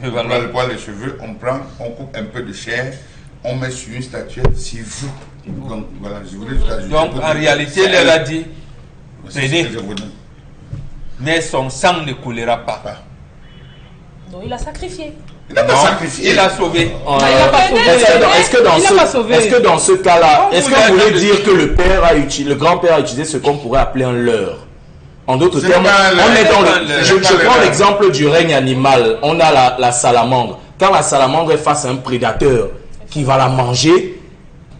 on prend le poil des cheveux, on coupe un peu de chair, on met sur une statuette, c'est vous. Donc voilà, je voulais juste ajouter. Donc en réalité, elle a dit, prenez, mais son sang ne coulera pas. Non, il a sacrifié. Il n'a pas sacrifié. Il a sauvé. Est-ce que dans ce cas-là, est-ce que vous voulez dire que le grand-père a utilisé ce qu'on pourrait appeler un leurre? En d'autres termes, on est dans je prends l'exemple du règne animal. On a la salamandre. Quand la salamandre est face à un prédateur qui va la manger,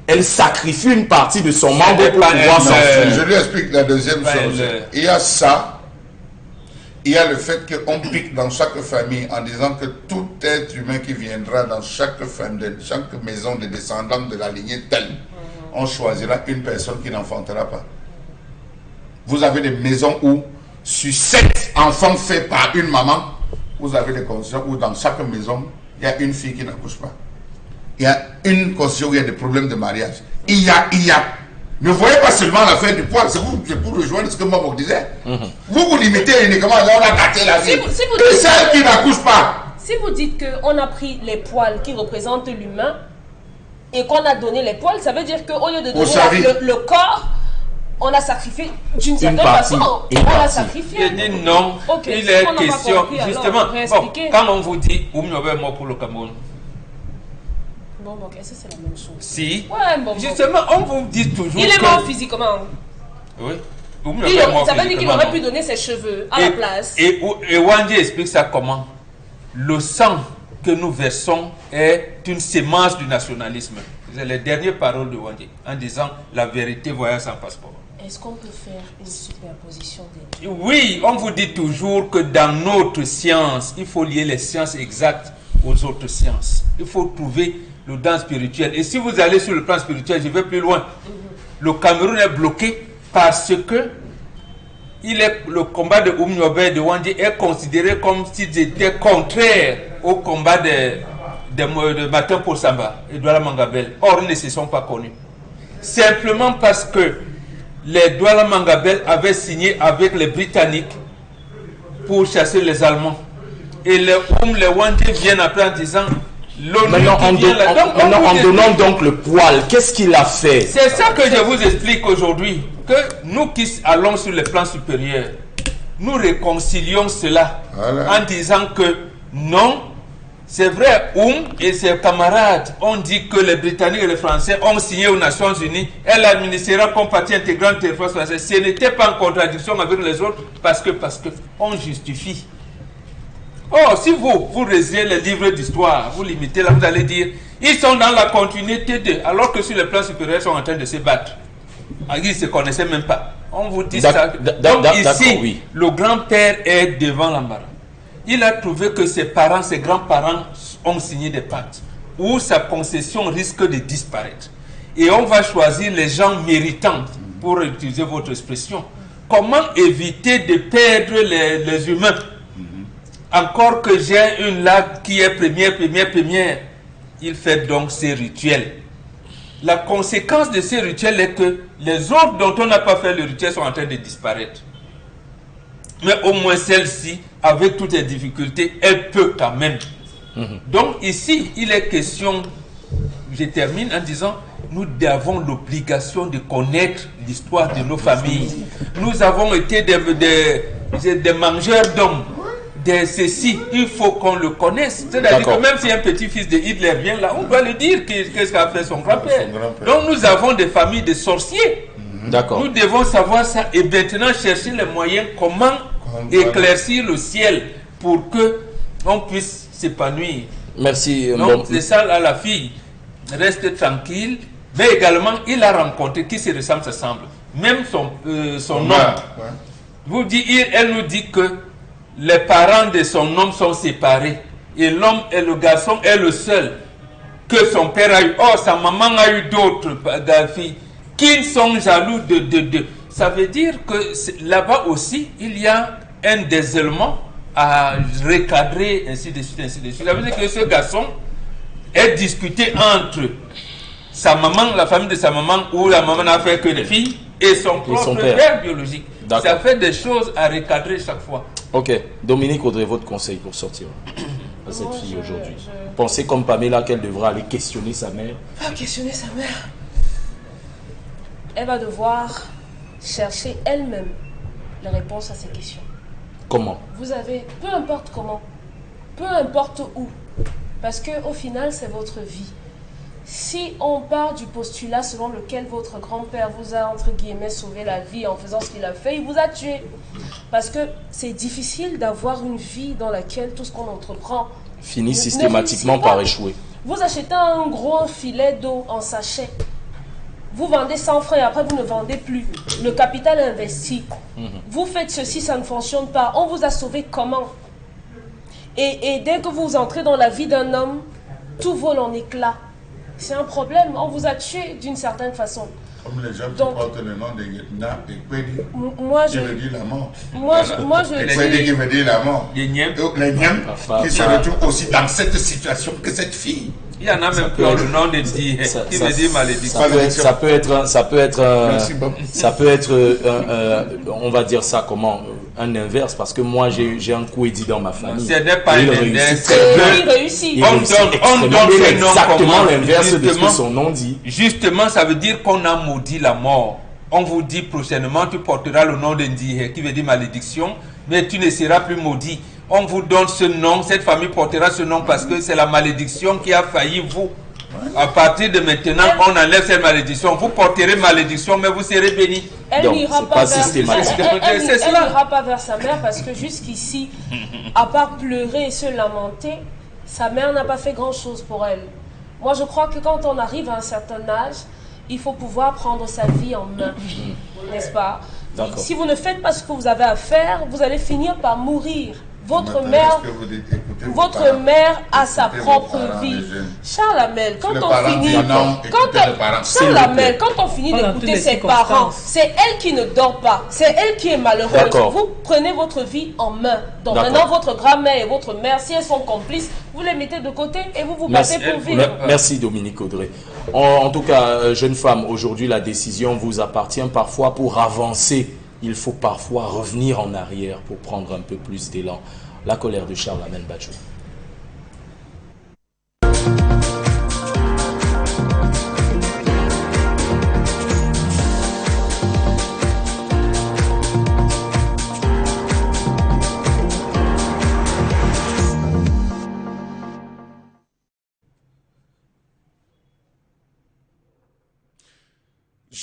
elle sacrifie une partie de son membre pour pouvoir s'enfuir. Je lui explique la deuxième chose. Il y a ça. Il y a le fait qu'on pique dans chaque famille en disant que tout être humain qui viendra dans chaque famille, chaque maison de descendants de la lignée telle, on choisira une personne qui n'enfantera pas. Vous avez des maisons où, sur 7 enfants faits par une maman, vous avez des conditions où dans chaque maison, il y a une fille qui n'accouche pas. Il y a une condition où il y a des problèmes de mariage. Il y a. Ne voyez pas seulement l'affaire du poil, c'est pour rejoindre ce que Maman disait. Vous limitez uniquement, on a gâté la vie. Que celle qui n'accouche pas. Si vous dites qu'on a pris les poils qui représentent l'humain et qu'on a donné les poils, ça veut dire qu'au lieu de donner le corps, on a sacrifié d'une certaine façon. On l'a sacrifié. Je dis non. Okay, il est question, justement, quand on vous dit Oumiobe est mort pour le Cameroun. Bon, est-ce que c'est la même chose? Si. Ouais, justement, on vous dit toujours. Il est mort physiquement. Oui. Ça veut dire qu'il aurait pu donner ses cheveux à la place. Et Wandi explique ça comment? Le sang que nous versons est une sémence du nationalisme. C'est les dernières paroles de Wandi en disant la vérité voyage sans passeport. Est-ce qu'on peut faire une superposition des deux? Oui, on vous dit toujours que dans notre science, il faut lier les sciences exactes aux autres sciences. Il faut trouver le plan spirituel. Et si vous allez sur le plan spirituel, je vais plus loin. Le Cameroun est bloqué parce que le combat de Oumiobe et de Wandi est considéré comme s'ils étaient contraires au combat de Matin pour Samba et Douala Mangabel. Or, ils ne se sont pas connus. Simplement parce que les Douala Mangabel avaient signé avec les Britanniques pour chasser les Allemands. Et les Wandi viennent après en disant maintenant, en donnant donc le poil, qu'est-ce qu'il a fait? C'est ça que je vous explique aujourd'hui. Que nous qui allons sur le plan supérieur, nous réconcilions cela Voilà. en disant que non, c'est vrai, et ses camarades ont dit que les Britanniques et les Français ont signé aux Nations Unies, elle administrera comme partie intégrante des forces françaises. Ce n'était pas en contradiction avec les autres parce que on justifie. Oh, si vous lisez les livres d'histoire, vous limitez là, vous allez dire, ils sont dans la continuité d'eux, alors que sur le plan supérieur, ils sont en train de se battre. Ils ne se connaissaient même pas. On vous dit ça. Donc ici, oui. Le grand-père est devant l'embarras. Il a trouvé que ses parents, ses grands-parents ont signé des pactes où sa concession risque de disparaître. Et on va choisir les gens méritants, pour utiliser votre expression. Comment éviter de perdre les humains? Encore que j'ai une lague qui est première. Il fait donc ces rituels. La conséquence de ces rituels est que les autres dont on n'a pas fait le rituel sont en train de disparaître. Mais au moins celle-ci, avec toutes les difficultés, elle peut quand même. Donc ici, il est question, je termine en disant, nous avons l'obligation de connaître l'histoire de nos familles. Nous avons été des mangeurs d'hommes. De ceci, il faut qu'on le connaisse. C'est-à-dire que même si un petit-fils de Hitler vient là, on doit le dire qu'est-ce qu'a fait son grand-père. Donc nous avons des familles de sorciers. Nous devons savoir ça et maintenant chercher les moyens comment éclaircir le ciel pour que on puisse s'épanouir. Merci. Donc c'est ça là, la fille reste tranquille, mais également il a rencontré qui se ressemble. Même son homme. Vous dit, elle nous dit que les parents de son homme sont séparés et l'homme et le garçon est le seul que son père a eu. Oh, sa maman a eu d'autres filles qui sont jaloux de. Ça veut dire que là-bas aussi, il y a un désellement à recadrer, ainsi de suite. Ça veut dire que ce garçon est discuté entre sa maman, la famille de sa maman, où la maman n'a fait que des filles, et son propre père biologique. Ça fait des choses à recadrer chaque fois. Ok. Dominique Audrey, votre conseil pour sortir à cette fille aujourd'hui? Pensez comme Pamela qu'elle devra aller questionner sa mère. Questionner sa mère. Elle va devoir chercher elle-même les réponses à ces questions. Comment? Vous avez, peu importe comment, peu importe où, parce qu'au final, c'est votre vie. Si on part du postulat selon lequel votre grand-père vous a, entre guillemets, sauvé la vie en faisant ce qu'il a fait, il vous a tué. Parce que c'est difficile d'avoir une vie dans laquelle tout ce qu'on entreprend finit systématiquement par échouer. Vous achetez un gros filet d'eau en sachet. Vous vendez 100 francs et après vous ne vendez plus. Le capital investi. Vous faites ceci, ça ne fonctionne pas. On vous a sauvé comment? Et dès que vous entrez dans la vie d'un homme, tout vole en éclats. C'est un problème. On vous a tué d'une certaine façon. Comme les gens qui portent le nom de Yetna et Kwedi, qui veut dire la mort. Moi, je dis... Kwedi qui veut dire la mort. Les Nièmes. Donc les Nièmes qui se retrouvent aussi dans cette situation que cette fille. Il y en a même qui ont le nom de dire, qui veut dire malédiction. Ça peut être, on va dire ça comment, un inverse, parce que moi j'ai un Kwedi dans ma famille. Ce n'est pas un inverse. Il réussit. On donne ce nom exactement l'inverse de ce que son nom dit. Justement, ça veut dire qu'on a maudit la mort. On vous dit prochainement, tu porteras le nom d'Indie, qui veut dire malédiction, mais tu ne seras plus maudit. On vous donne ce nom, cette famille portera ce nom parce que c'est la malédiction qui a failli vous. À partir de maintenant, on enlève cette malédiction. Vous porterez malédiction, mais vous serez béni. Elle n'ira pas vers sa mère parce que jusqu'ici, à part pleurer et se lamenter, sa mère n'a pas fait grand-chose pour elle. Moi, je crois que quand on arrive à un certain âge, il faut pouvoir prendre sa vie en main, n'est-ce pas? Si vous ne faites pas ce que vous avez à faire, vous allez finir par mourir. Votre mère a sa propre vie. Charles Hamel, quand on finit d'écouter ses parents, c'est elle qui ne dort pas, c'est elle qui est malheureuse. Vous prenez votre vie en main. Donc maintenant, votre grand-mère et votre mère, si elles sont complices, vous les mettez de côté et vous vous battez pour vivre. Merci Dominique Audrey. En tout cas, jeune femme, aujourd'hui la décision vous appartient. Parfois pour avancer, il faut parfois revenir en arrière pour prendre un peu plus d'élan. La colère de Charles Hamel Badjo.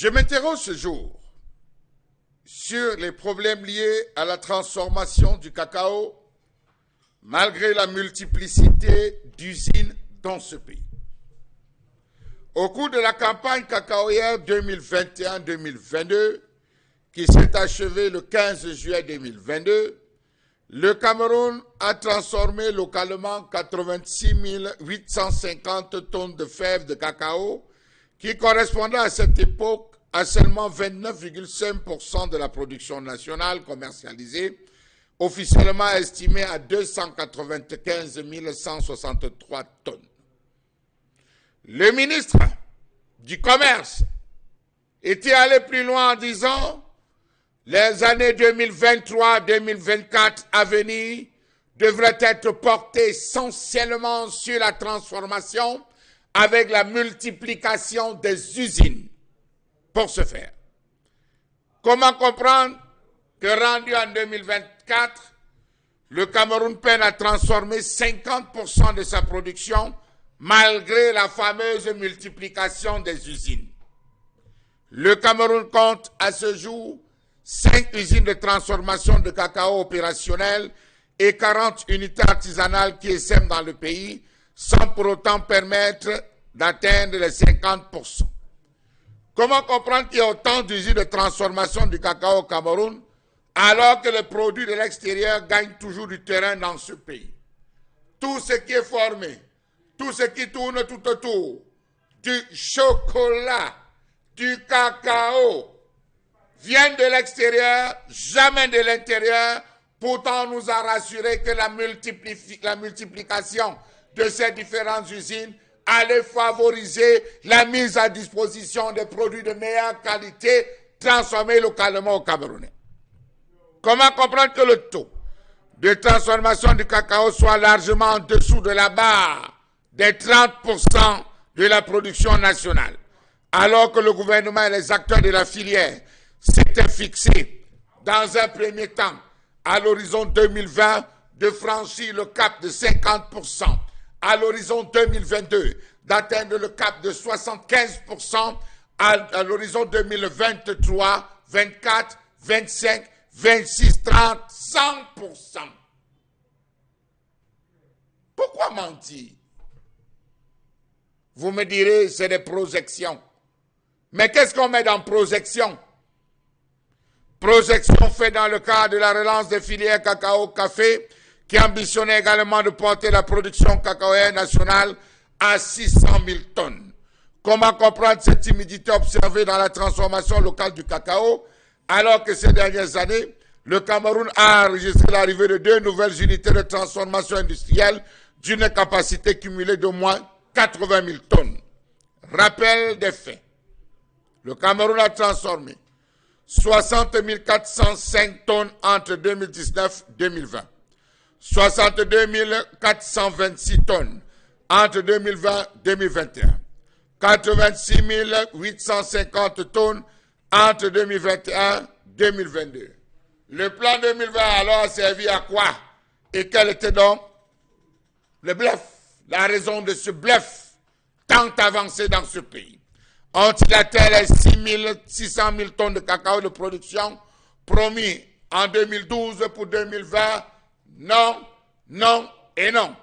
Je m'interroge ce jour sur les problèmes liés à la transformation du cacao, malgré la multiplicité d'usines dans ce pays. Au cours de la campagne cacaoyère 2021-2022, qui s'est achevée le 15 juillet 2022, le Cameroun a transformé localement 86 850 tonnes de fèves de cacao, qui correspondait à cette époque à seulement 29,5% de la production nationale commercialisée, officiellement estimée à 295 163 tonnes. Le ministre du Commerce était allé plus loin en disant les années 2023-2024 à venir devraient être portées essentiellement sur la transformation avec la multiplication des usines pour ce faire. Comment comprendre que rendu en 2024, le Cameroun peine à transformer 50% de sa production malgré la fameuse multiplication des usines? Le Cameroun compte à ce jour 5 usines de transformation de cacao opérationnelles et 40 unités artisanales qui essaiment dans le pays, sans pour autant permettre d'atteindre les 50%. Comment comprendre qu'il y a autant d'usines de transformation du cacao au Cameroun, alors que les produits de l'extérieur gagnent toujours du terrain dans ce pays? Tout ce qui est formé, tout ce qui tourne tout autour, du chocolat, du cacao, viennent de l'extérieur, jamais de l'intérieur. Pourtant, on nous a rassuré que la multiplication de ces différentes usines allait favoriser la mise à disposition de produits de meilleure qualité transformés localement au Camerounais. Comment comprendre que le taux de transformation du cacao soit largement en dessous de la barre des 30% de la production nationale, alors que le gouvernement et les acteurs de la filière s'étaient fixés dans un premier temps, à l'horizon 2020, de franchir le cap de 50%, à l'horizon 2022, d'atteindre le cap de 75%, à l'horizon 2023, 24, 25, 26, 30, 100%. Pourquoi mentir? Vous me direz, c'est des projections. Mais qu'est-ce qu'on met dans projection? Projection faite dans le cadre de la relance des filières cacao-café, qui ambitionnait également de porter la production cacaoyère nationale à 600 000 tonnes. Comment comprendre cette timidité observée dans la transformation locale du cacao, alors que ces dernières années, le Cameroun a enregistré l'arrivée de 2 nouvelles unités de transformation industrielle d'une capacité cumulée d'au moins 80 000 tonnes. Rappel des faits. Le Cameroun a transformé 60 405 tonnes entre 2019 et 2020. 62 426 tonnes entre 2020 et 2021. 86 850 tonnes entre 2021 et 2022. Le plan 2020 alors a servi à quoi? Et quel était donc le bluff? La raison de ce bluff tant avancé dans ce pays. Ont-ils atteint les 600 000 tonnes de cacao de production promis en 2012 pour 2020? Non, non et non.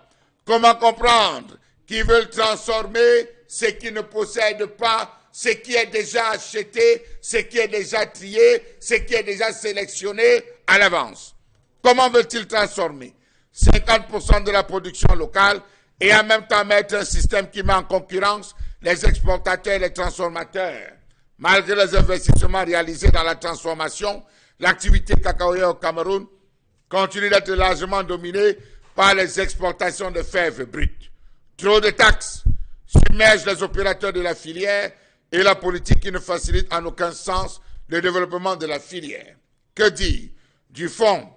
Comment comprendre qu'ils veulent transformer ce qui ne possède pas, ce qui est déjà acheté, ce qui est déjà trié, ce qui est déjà sélectionné à l'avance? Comment veulent-ils transformer 50% de la production locale et en même temps mettre un système qui met en concurrence les exportateurs et les transformateurs? Malgré les investissements réalisés dans la transformation, l'activité cacaoyère au Cameroun continue d'être largement dominée par les exportations de fèves brutes. Trop de taxes submergent les opérateurs de la filière et la politique qui ne facilite en aucun sens le développement de la filière. Que dire du Fonds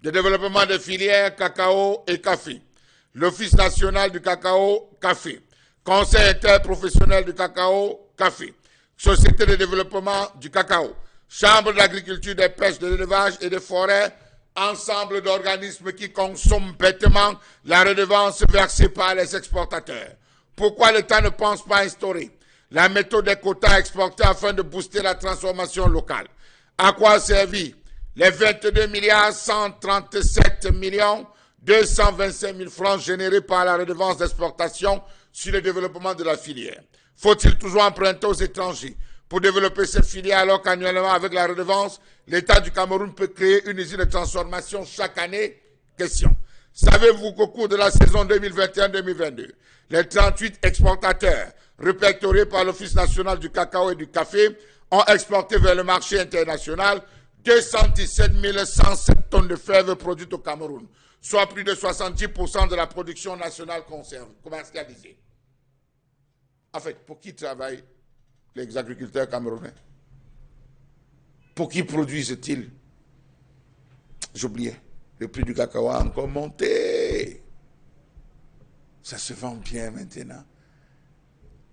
de développement des filières cacao et café, l'Office national du cacao-café, Conseil interprofessionnel du cacao-café, Société de développement du cacao, Chambre d'agriculture, des pêches, de l'élevage et des forêts, ensemble d'organismes qui consomment bêtement la redevance versée par les exportateurs? Pourquoi l'État ne pense pas instaurer la méthode des quotas exportés afin de booster la transformation locale. À quoi a servi les 22 milliards 137 millions 225 000 francs générés par la redevance d'exportation sur le développement de la filière? Faut-il toujours emprunter aux étrangers pour développer cette filière alors qu'annuellement, avec la redevance, l'État du Cameroun peut créer une usine de transformation chaque année? Question. Savez-vous qu'au cours de la saison 2021-2022, les 38 exportateurs répertoriés par l'Office national du cacao et du café ont exporté vers le marché international 217 107 tonnes de fèves produites au Cameroun, soit plus de 70% de la production nationale commercialisée. En fait, pour qui travaillent les agriculteurs camerounais? Pour qui produisent-ils? J'oubliais. Le prix du cacao a encore monté. Ça se vend bien maintenant.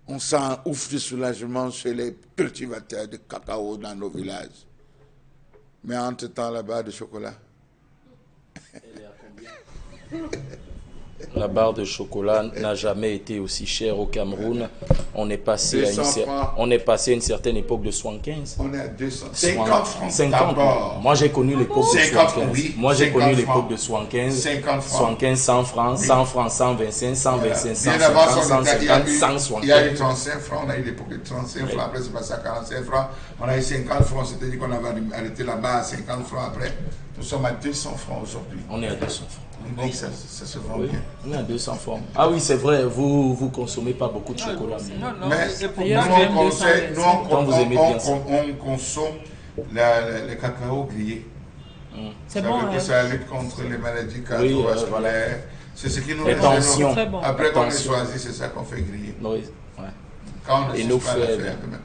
On sent un ouf de soulagement chez les cultivateurs de cacao dans nos villages. Mais entre-temps, la barre de chocolat. Elle est à combien? La barre de chocolat n'a jamais été aussi chère au Cameroun. On est passé à une certaine époque de 75. On est à 200. 50 francs 50. Moi, j'ai connu l'époque de 75. Oui, moi, j'ai connu l'époque francs. de 75. 50 francs. 75, 100 francs, 100 francs, 125, 125, 150, 150, 160. Il y a eu 35 francs, on a eu l'époque de 35 francs, après c'est passé à 45 francs. On a eu 50 francs, c'est-à-dire qu'on avait arrêté là-bas à 50 francs après. Nous sommes à 200 francs aujourd'hui. On est à 200 francs. On dit que ça se vend bien. On est à 200 francs. Ah oui, c'est vrai, vous consommez pas beaucoup de chocolat. Non, Mais on consomme les cacao grillés. C'est Ça bon. veut dire que ça lutte contre les maladies cardiovasculaires. voilà. C'est ce qui nous Les tensions. Très bon. Après qu'on ait Attention. choisi, c'est ça qu'on fait griller. Oui, ouais. Quand on ne Et sait nos pas le fèves. faire, quand même.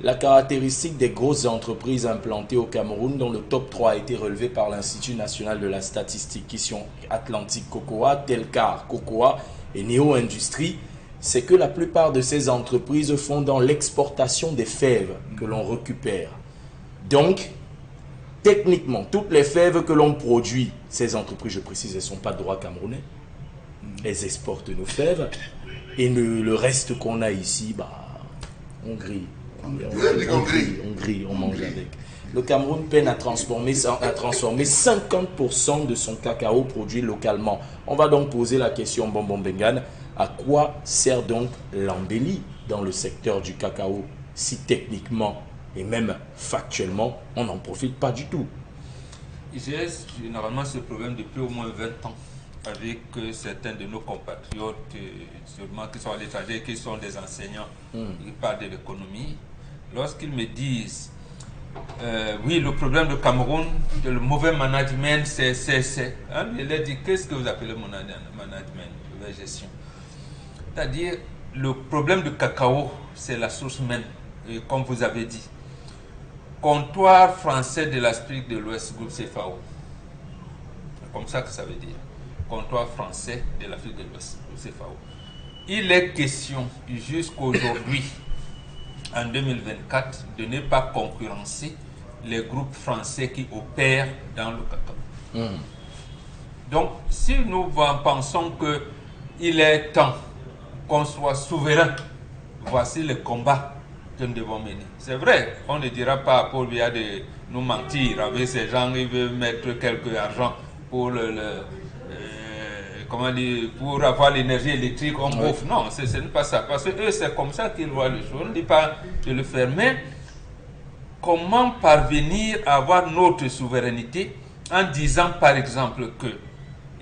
La caractéristique des grosses entreprises implantées au Cameroun, dont le top 3 a été relevé par l'Institut national de la statistique, qui sont Atlantic Cocoa, Telcar Cocoa et Neo Industrie, c'est que la plupart de ces entreprises font dans l'exportation des fèves que l'on récupère. Donc, techniquement, toutes les fèves que l'on produit, ces entreprises, je précise, elles ne sont pas de droit camerounais. Elles exportent nos fèves et le reste qu'on a ici, on grille. On grille, on mange avec. Le Cameroun peine à transformer 50% de son cacao produit localement. On va donc poser la question, Bonbon Bengan, à quoi sert donc l'embellie dans le secteur du cacao si techniquement et même factuellement, on n'en profite pas du tout? J'ai généralement ce problème depuis au moins 20 ans avec certains de nos compatriotes, sûrement qui sont à l'étranger, qui sont des enseignants, qui parlent de l'économie. Lorsqu'ils me disent, oui, le problème du Cameroun, le mauvais management, c'est... Hein, je leur dis, qu'est-ce que vous appelez management, mauvaise gestion? C'est-à-dire, le problème du cacao, c'est la source même, comme vous avez dit. Comptoir français de l'Afrique de l'Ouest, groupe CFAO. C'est comme ça que ça veut dire. Comptoir français de l'Afrique de l'Ouest, groupe CFAO. Il est question, jusqu'aujourd'hui, en 2024, de ne pas concurrencer les groupes français qui opèrent dans le cacao. Donc, si nous pensons qu'il est temps qu'on soit souverain, voici le combat que nous devons mener. C'est vrai, on ne dira pas Paul Biya de nous mentir avec ces gens qui veulent mettre quelque argent pour comment dire, pour avoir l'énergie électrique en bouffe. Non, ce n'est pas ça. Parce que eux, c'est comme ça qu'ils voient les choses. On ne dit pas de le faire. Mais comment parvenir à avoir notre souveraineté en disant par exemple que,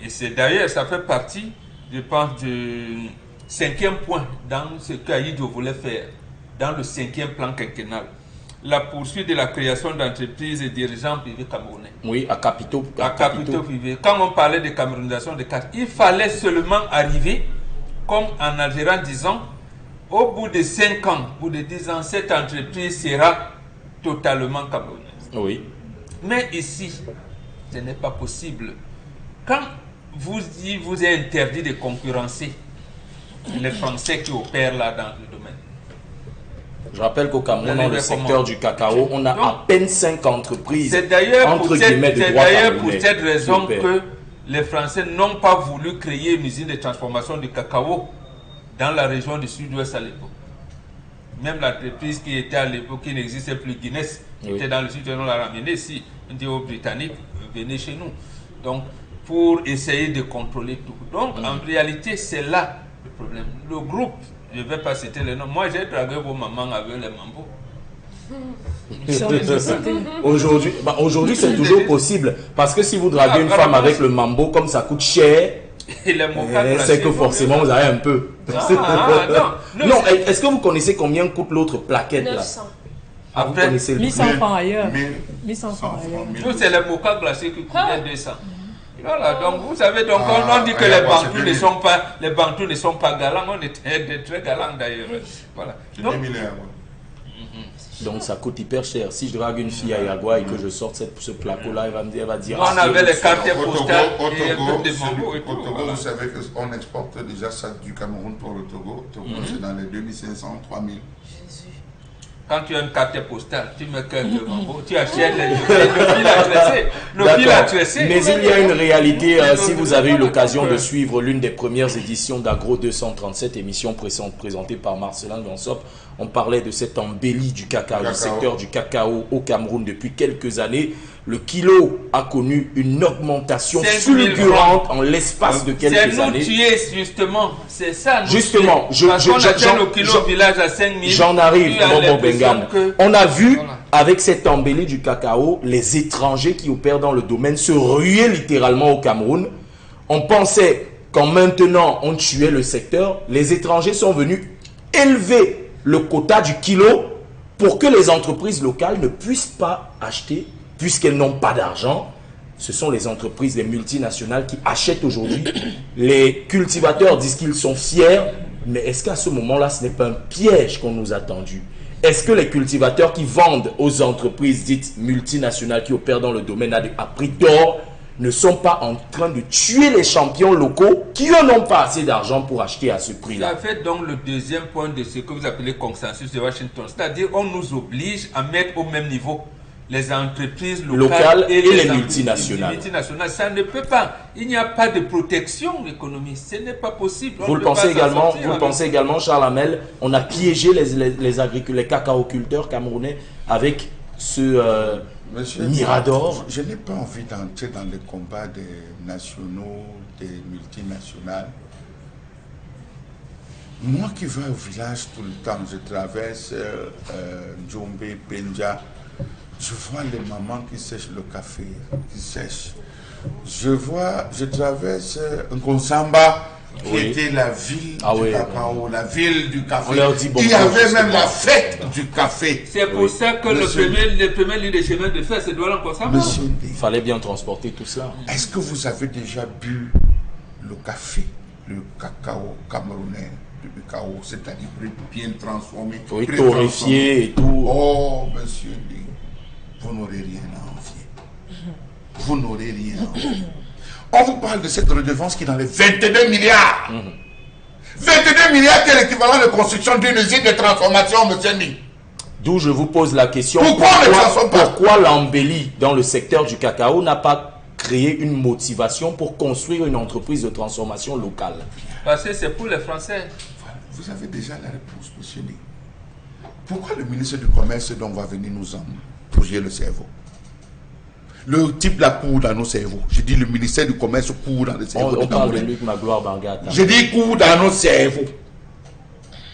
et c'est d'ailleurs, ça fait partie, je pense, du 5e point dans ce qu'Aïdjo voulait faire, dans le 5e plan quinquennal. La poursuite de la création d'entreprises et dirigeants privés camerounais. Oui, à capitaux. À capitaux privés. Quand on parlait de camerounisation des cartes, il fallait seulement arriver, comme en Algérie, en disant, au bout de 5 ans, au bout de 10 ans, cette entreprise sera totalement camerounaise. Oui. Mais ici, ce n'est pas possible. Quand vous est interdit de concurrencer les Français qui opèrent là dans le domaine. Je rappelle qu'au Cameroun, dans le secteur du cacao, on a à peine 5 entreprises. C'est d'ailleurs pour cette raison super. Que les Français n'ont pas voulu créer une usine de transformation du cacao dans la région du sud-ouest à l'époque. Même l'entreprise qui était à l'époque, qui n'existait plus, Guinness, qui était dans le sud, on l'a ramené ici. On dit aux Britanniques, venez chez nous. Donc, pour essayer de contrôler tout. Donc, en réalité, c'est là le problème. Le groupe, je ne vais pas citer le nom. Moi, j'ai dragué vos mamans avec les mambos. Aujourd'hui, c'est toujours possible. Parce que si vous draguez une femme avec le mambo, comme ça coûte cher, c'est que forcément vous avez un peu. Non, est-ce que vous connaissez combien coûte l'autre plaquette là? 900. Après, 1100 francs ailleurs. 1100 francs ailleurs. nous, c'est les mocha glacés qui coûtent 200. Voilà, donc vous savez, donc on dit que les Bantous ne sont pas galants, on est très galants d'ailleurs. Voilà. Donc ça coûte hyper cher. Si je drague une fille à Yagua et que je sorte ce plateau-là, elle va dire. On avait les cartes postales Au et un Togo, peu de mambo et tout. vous savez qu'on exporte déjà ça du Cameroun pour le Togo. C'est dans les 2500, 3000. Quand tu as une carte postale, tu mets quelques mambo, tu achètes le fil à tresser. Mais il y a une réalité, si vous avez eu l'occasion de suivre l'une des premières éditions d'Agro 237, émission présentée par Marcelin Gansop, on parlait de cette embellie du cacao, du secteur du cacao au Cameroun depuis quelques années. Le kilo a connu une augmentation fulgurante en l'espace de quelques années. C'est nous tuer, justement. C'est ça. Justement, j'en arrive, Bobo Bengam. On a vu, avec cette embellie du cacao, les étrangers qui opèrent dans le domaine se ruer littéralement au Cameroun. On pensait qu'en maintenant on tuait le secteur, les étrangers sont venus élever le quota du kilo pour que les entreprises locales ne puissent pas acheter, puisqu'elles n'ont pas d'argent. Ce sont les entreprises, les multinationales qui achètent aujourd'hui. Les cultivateurs disent qu'ils sont fiers, mais est-ce qu'à ce moment-là, ce n'est pas un piège qu'on nous a tendu? Est-ce que les cultivateurs qui vendent aux entreprises dites multinationales qui opèrent dans le domaine à prix d'or ne sont pas en train de tuer les champions locaux qui n'ont pas assez d'argent pour acheter à ce prix-là? Ça fait donc le deuxième point de ce que vous appelez consensus de Washington. C'est-à-dire qu'on nous oblige à mettre au même niveau les entreprises locales et les multinationales. Ça ne peut pas. Il n'y a pas de protection économique. Ce n'est pas possible. Vous le pensez également, Charles Hamel, on a piégé les cacaoculteurs camerounais avec ce Mirador. Je n'ai pas envie d'entrer dans les combats des nationaux, des multinationales. Moi qui vais au village tout le temps, je traverse Djombe, Penja, je vois les mamans qui sèchent le café, qui sèchent. Je traverse Nkonsamba, qui était la ville du cacao, la ville du café. Il y avait même la fête du café. C'est pour ça que le premier ligne de chemin de fer, c'est Douala Nkonsamba. Il fallait bien transporter tout cela. Est-ce que vous avez déjà bu le café, le cacao camerounais, le cacao, c'est-à-dire bien transformé, torréfié et tout? Oh, monsieur Lee, vous n'aurez rien à envier. Vous n'aurez rien à envier. On vous parle de cette redevance qui est dans les 22 milliards. 22 milliards, qui est l'équivalent de construction d'une usine de transformation, monsieur Lee. D'où je vous pose la question, pourquoi l'embellie dans le secteur du cacao n'a pas créé une motivation pour construire une entreprise de transformation locale? Parce que c'est pour les Français. Voilà. Vous avez déjà la réponse, monsieur Lee. Pourquoi le ministre du Commerce dont va venir nous bouger le cerveau? Le type la court dans nos cerveaux. Je dis le ministère du Commerce court dans le cerveau. On parle de Luc Magloire Bangata. Je dis court dans nos cerveaux.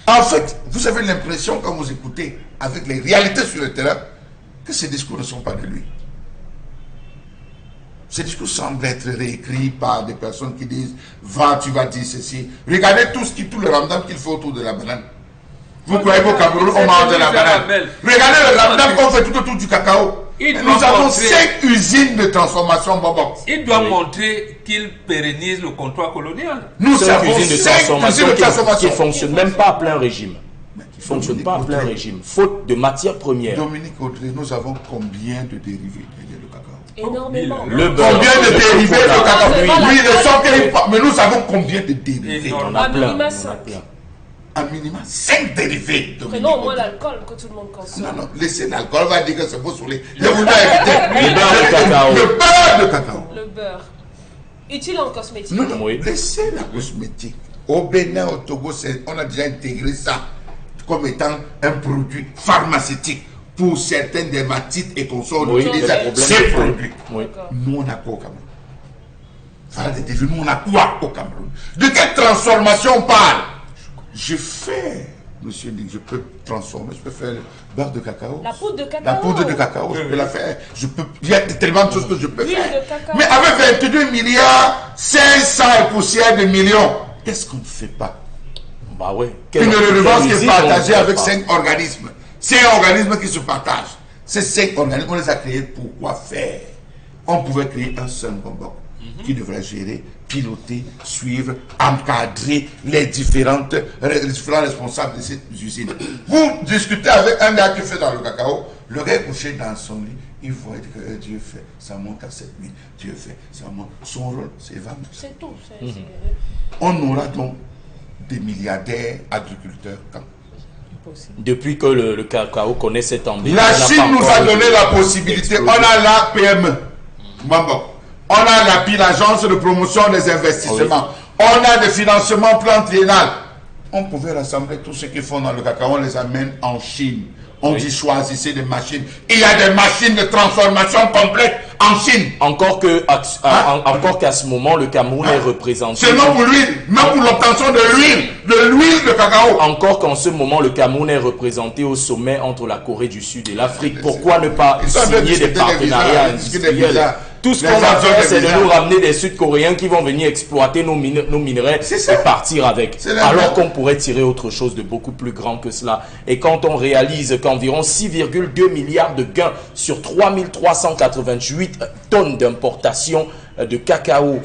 En fait, vous avez l'impression quand vous écoutez avec les réalités sur le terrain que ces discours ne sont pas de lui. Ces discours semblent être réécrits par des personnes qui disent va, tu vas dire ceci. Regardez tout le ramadan qu'il faut autour de la banane. Vous croyez qu'au Cameroun on mange de la banane? Regardez le ramadan qu'on fait tout autour du cacao. Nous avons 5 usines de transformation bonbon. Il doit montrer qu'il pérennise le comptoir colonial. Nous avons 5 usines de transformation qui ne fonctionnent même pas à plein régime. Qui ne fonctionnent pas à plein régime. Faute de matières premières. Dominique Audrey, nous avons combien de dérivés de cacao? Énormément. Le beurre. Combien de dérivés de cacao? Oui, le sang, mais nous avons combien de dérivés? On a plein. À minimum 5 dérivés. Prenons au moins l'alcool que tout le monde consomme. Non, laissez l'alcool, on va dire que c'est beau sur les. Je vous ai évité. Le beurre de cacao. Le beurre de cacao. Le beurre. Utile en cosmétique. Non, laissez la cosmétique. Au Bénin, au Togo, on a déjà intégré ça. comme étant un produit pharmaceutique. Pour certaines dermatites et consorts, Oui, utilisent des problèmes ces de peau. produits. Oui. Nous, on n'a quoi au Cameroun? Voilà des défis. Nous, on a quoi au Cameroun? De quelle transformation on parle? Je fais, monsieur Nick, je peux transformer, je peux faire le beurre de cacao. La poudre de cacao. La poudre de cacao, je peux la faire. Il y a tellement de choses que je peux L'huile faire. de cacao. Mais avec 22 milliards, 500 et poussière de millions, qu'est-ce qu'on ne fait pas? Bah ouais. Une redevance qui est usine on ne partagée fait avec pas? 5 organismes. 5 organismes qui se partagent. Ces 5 organismes, on les a créés pour quoi faire? On pouvait créer un seul Bombok qui devrait gérer, piloter, suivre, encadrer les différents responsables de cette usine. Vous discutez avec un gars qui fait dans le cacao, le gars est couché dans son lit, il voit que Dieu fait, ça monte à 7000, Dieu fait, ça monte. Son rôle, c'est vendre. C'est tout. On aura donc des milliardaires agriculteurs quand? Depuis que le cacao connaît cette embellie. La Chine nous a donné la possibilité. On a la PME. On a l'API, l'agence de promotion des investissements. On a des financements plan triennal. On pouvait rassembler tout ce qu'ils font dans le cacao, on les amène en Chine. On dit choisissez des machines. Il y a des machines de transformation complète en Chine. Encore qu'à ce moment, le Cameroun est représenté. Seulement pour l'huile, même pour l'obtention de l'huile de cacao. Encore qu'en ce moment, le Cameroun est représenté au sommet entre la Corée du Sud et l'Afrique. Pourquoi ne pas signer des partenariats industriels? Tout ce qu'on va faire, c'est de nous ramener des Sud-Coréens qui vont venir exploiter nos minerais et partir avec. Alors qu'on pourrait tirer autre chose de beaucoup plus grand que cela. Et quand on réalise qu'environ 6,2 milliards de gains sur 3388 tonnes d'importation de cacao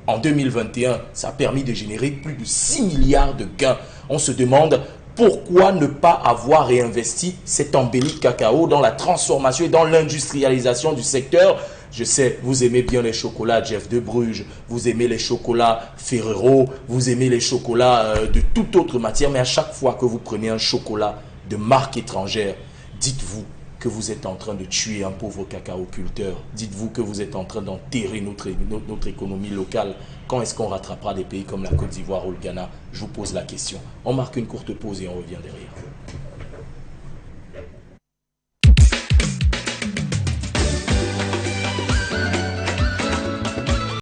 en 2021, ça a permis de générer plus de 6 milliards de gains. On se demande pourquoi ne pas avoir réinvesti cette embellie de cacao dans la transformation et dans l'industrialisation du secteur. Je sais, vous aimez bien les chocolats Jeff de Bruges, vous aimez les chocolats Ferrero, vous aimez les chocolats de toute autre matière, mais à chaque fois que vous prenez un chocolat de marque étrangère, dites-vous que vous êtes en train de tuer un pauvre cacaoculteur. Dites-vous que vous êtes en train d'enterrer notre économie locale. Quand est-ce qu'on rattrapera des pays comme la Côte d'Ivoire ou le Ghana? Je vous pose la question. On marque une courte pause et on revient derrière.